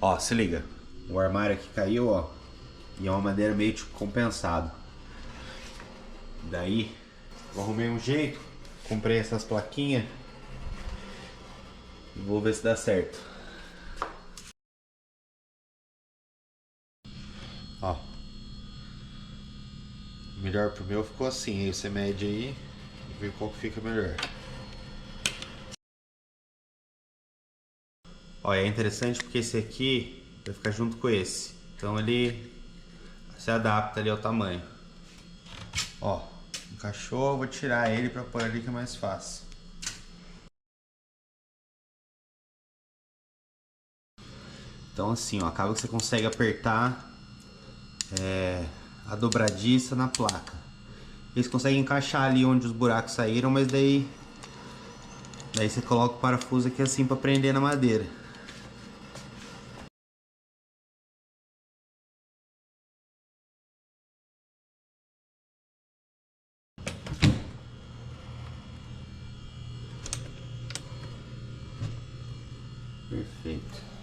Ó, se liga. O armário aqui caiu, ó. E é uma madeira meio tipo compensado. Daí, eu arrumei um jeito. Comprei essas plaquinhas. E vou ver se dá certo. Ó. O melhor pro meu ficou assim. Aí você mede aí e vê qual que fica melhor. Ó, é interessante porque esse aqui vai ficar junto com esse. Então ele se adapta ali ao tamanho. Ó, encaixou, vou tirar ele pra pôr ali que é mais fácil. Então assim, ó, acaba que você consegue apertar a dobradiça na placa. Eles conseguem encaixar ali onde os buracos saíram, mas daí você coloca o parafuso aqui assim pra prender na madeira. Perfeito.